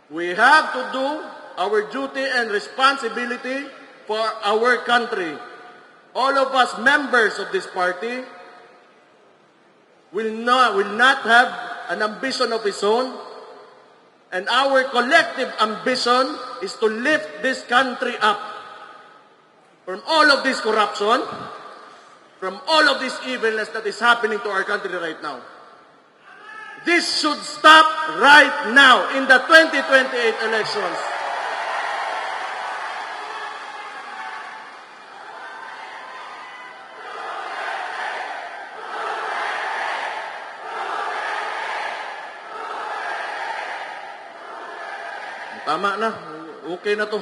We have to do our duty and responsibility for our country. All of us members of this party will not have an ambition of his own, and our collective ambition is to lift this country up from all of this corruption, from all of this evilness that is happening to our country right now. This should stop right now in the 2028 elections. Tama na. Okay na to.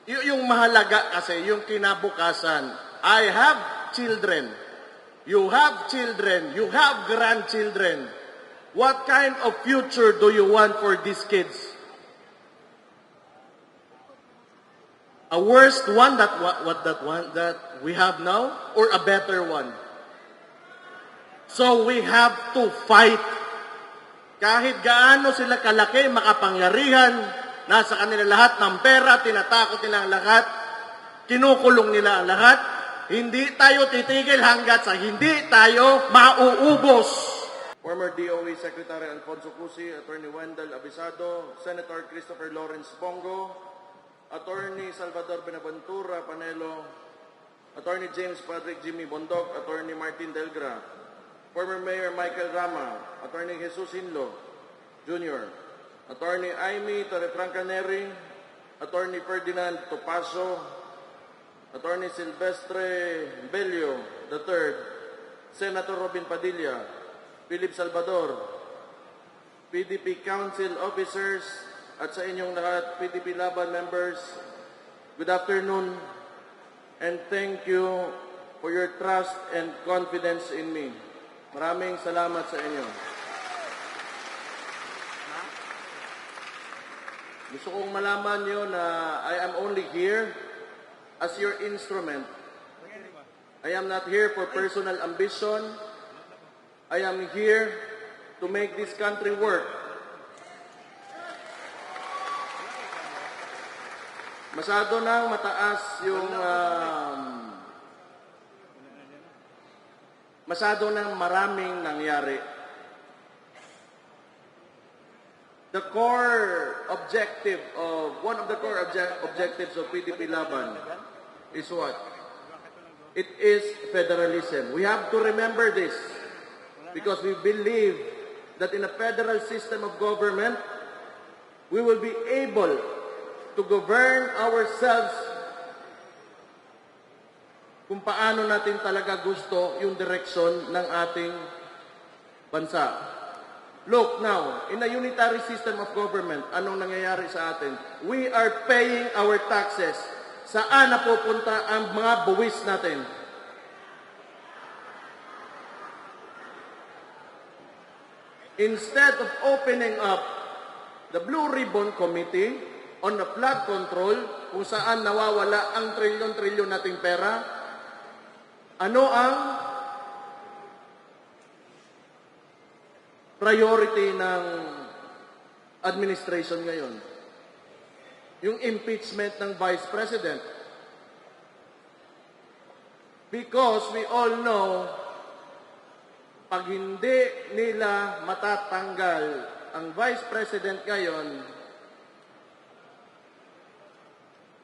Yung mahalaga kasi, yung kinabukasan. I have children. You have children. You have grandchildren. What kind of future do you want for these kids? A worst one that we have now, or a better one? So we have to fight. Kahit gaano sila kalaki, makapangyarihan, nasa kanila lahat ng pera, tinatakot nila ang lahat, kinukulong nila ang lahat, hindi tayo titigil hanggat sa hindi tayo mauubos. Former DOE Secretary Alfonso Cusi, Attorney Wendell Abisado, Senator Christopher Lawrence Bongo, Attorney Salvador Benaventura Panelo, Attorney James Patrick Jimmy Bondok, Attorney Martin Delgra, former Mayor Michael Rama, Attorney Jesus Hinlo Jr., Attorney Aimee Torrefranca Neri, Attorney Ferdinand Topacio, Attorney Silvestre Bello III, Senator Robin Padilla, Philip Salvador, PDP Council Officers, at sa inyong lahat, PDP Laban members, good afternoon, and thank you for your trust and confidence in me. Maraming salamat sa inyo. Gusto kong malaman nyo na I am only here as your instrument. I am not here for personal ambition. I am here to make this country work. Masyado nang mataas yung masyado nang maraming nangyari. The core objective of, one of the core objectives of PDP Laban is what? It is federalism. We have to remember this because we believe that in a federal system of government, we will be able to govern ourselves kung paano natin talaga gusto yung direksyon ng ating bansa. Look now, in a unitary system of government, anong nangyayari sa atin? We are paying our taxes. Saan napupunta ang mga buwis natin? Instead of opening up the Blue Ribbon Committee on the flood control, kung saan nawawala ang trilyon-trilyon nating pera, ano ang priority ng administration ngayon? Yung impeachment ng Vice President. Because we all know, pag hindi nila matatanggal ang Vice President ngayon,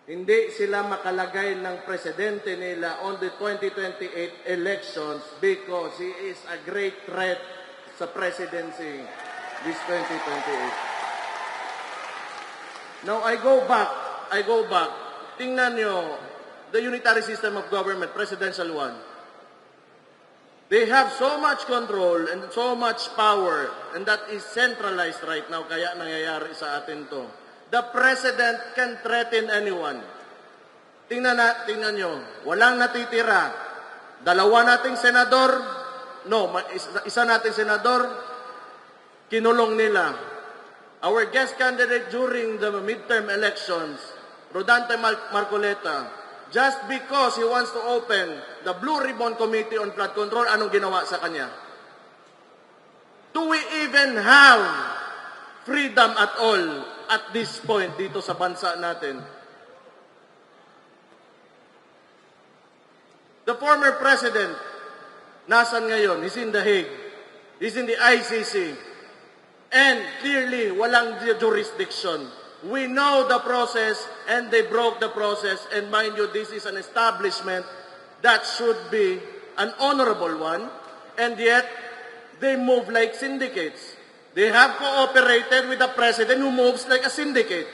hindi sila makalagay ng presidente nila on the 2028 elections because he is a great threat sa presidency this 2028. Now, I go back. Tingnan nyo, the unitary system of government, presidential one. They have so much control and so much power, and that is centralized right now, kaya nangyayari sa atin to. The president can threaten anyone. Tingnan nyo, walang natitira. Dalawa nating senador, isa nating senador, kinulong nila. Our guest candidate during the midterm elections, Rodante Marcoleta, just because he wants to open the Blue Ribbon Committee on Flood Control, anong ginawa sa kanya? Do we even have freedom at all at this point dito sa bansa natin? The former president, nasan ngayon? He's in The Hague. He's in the ICC. And clearly, walang jurisdiction. We know the process and they broke the process. And mind you, this is an establishment that should be an honorable one. And yet, they move like syndicates. They have cooperated with the president who moves like a syndicate.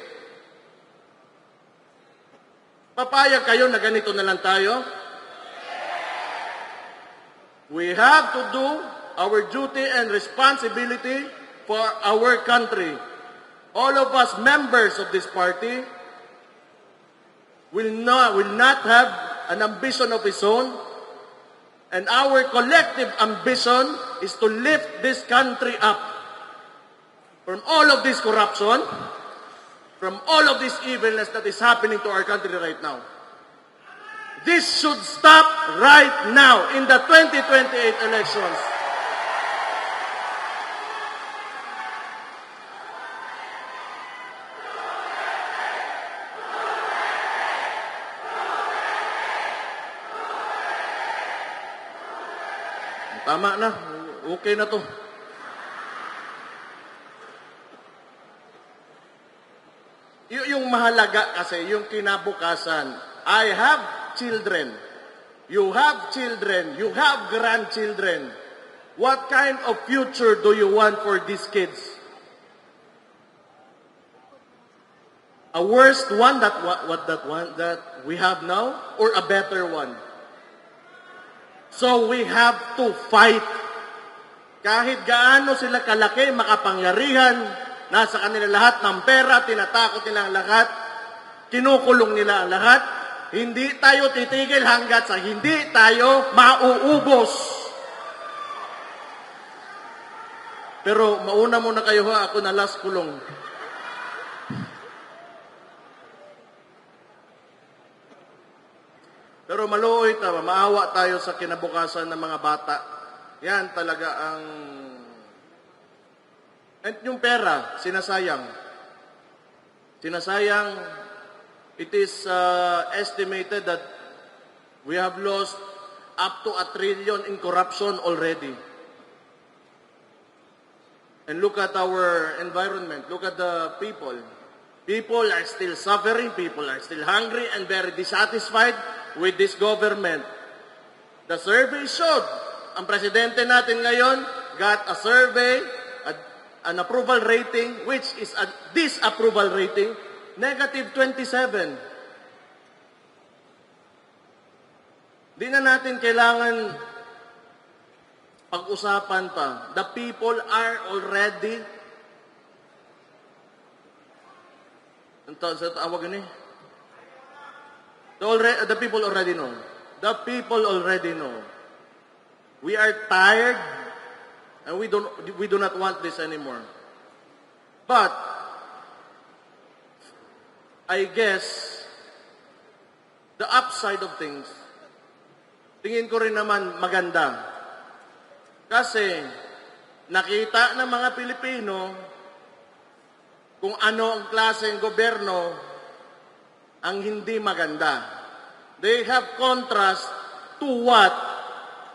Papayag kayo na ganito na lang tayo? We have to do our duty and responsibility for our country. All of us members of this party will not have an ambition of his own, and our collective ambition is to lift this country up from all of this corruption, from all of this evilness that is happening to our country right now. This should stop right now in the 2028 elections. Tama na. Okay na to. Yung mahalaga kasi, yung kinabukasan. I have children. You have children. You have grandchildren. What kind of future do you want for these kids? A worst one that we have now, or a better one? So we have to fight. Kahit gaano sila kalaki, makapangyarihan, nasa kanila lahat ng pera, tinatakot nila ang lahat, kinukulong nila ang lahat, hindi tayo titigil hanggat sa hindi tayo mauubos. Pero mauna muna kayo ha, ako na last kulong. Pero maluoy tayo, maawa tayo sa kinabukasan ng mga bata. Yan talaga ang... And yung pera, sinasayang. Sinasayang, it is estimated that we have lost up to 1 trillion in corruption already. And look at our environment, look at the people. People are still suffering, people are still hungry and very dissatisfied with this government. The survey showed, ang presidente natin ngayon got a survey, an approval rating, which is a disapproval rating, negative 27. Di na natin kailangan pag-usapan pa. The people are already, sa tawag ni? The people already know. The people already know. We are tired and we do not want this anymore. But I guess the upside of things, tingin ko rin naman maganda. Kasi nakita ng mga Pilipino kung ano ang klaseng gobyerno ang hindi maganda. They have contrast to what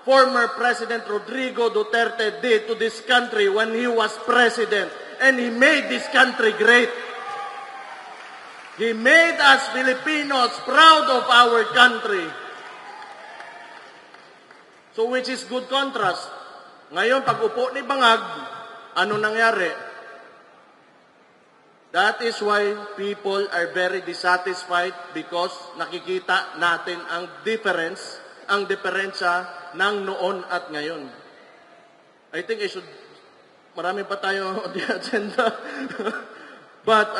former President Rodrigo Duterte did to this country when he was president. And he made this country great. He made us Filipinos proud of our country. So which is good contrast. Ngayon, pag upo ni Bangag, ano nangyari? That is why people are very dissatisfied because nakikita natin ang difference, ang diferensya ng noon at ngayon. I think marami pa tayo on the agenda. But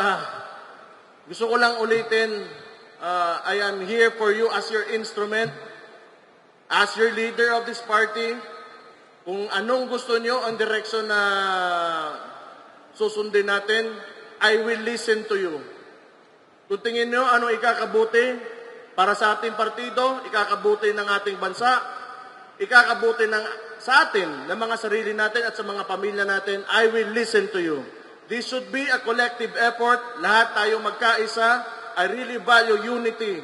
gusto ko lang ulitin, I am here for you as your instrument, as your leader of this party. Kung anong gusto nyo ang direksyon na susundin natin, I will listen to you. Kung tingin nyo ano ikakabuti para sa ating partido, ikakabuti ng ating bansa, ikakabuti ng sa atin, ng mga sarili natin at sa mga pamilya natin, I will listen to you. This should be a collective effort. Lahat tayo magkaisa. I really value unity.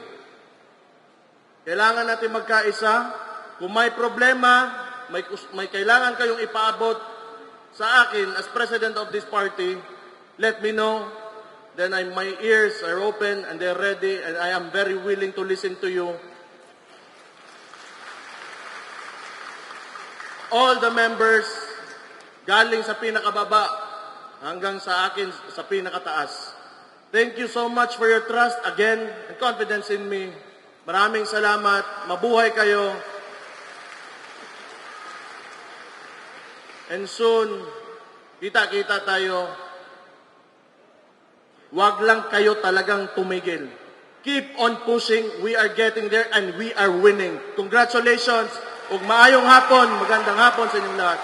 Kailangan natin magkaisa. Kung may problema, may kailangan kayong ipaabot sa akin as president of this party, let me know. Then my ears are open and they're ready and I am very willing to listen to you. All the members, galing sa pinakababa hanggang sa akin sa pinakataas. Thank you so much for your trust again and confidence in me. Maraming salamat. Mabuhay kayo. And soon, kita-kita tayo. Huwag lang kayo talagang tumigil. Keep on pushing. We are getting there and we are winning. Congratulations. Ug maayong hapon, magandang hapon sa inyong lahat.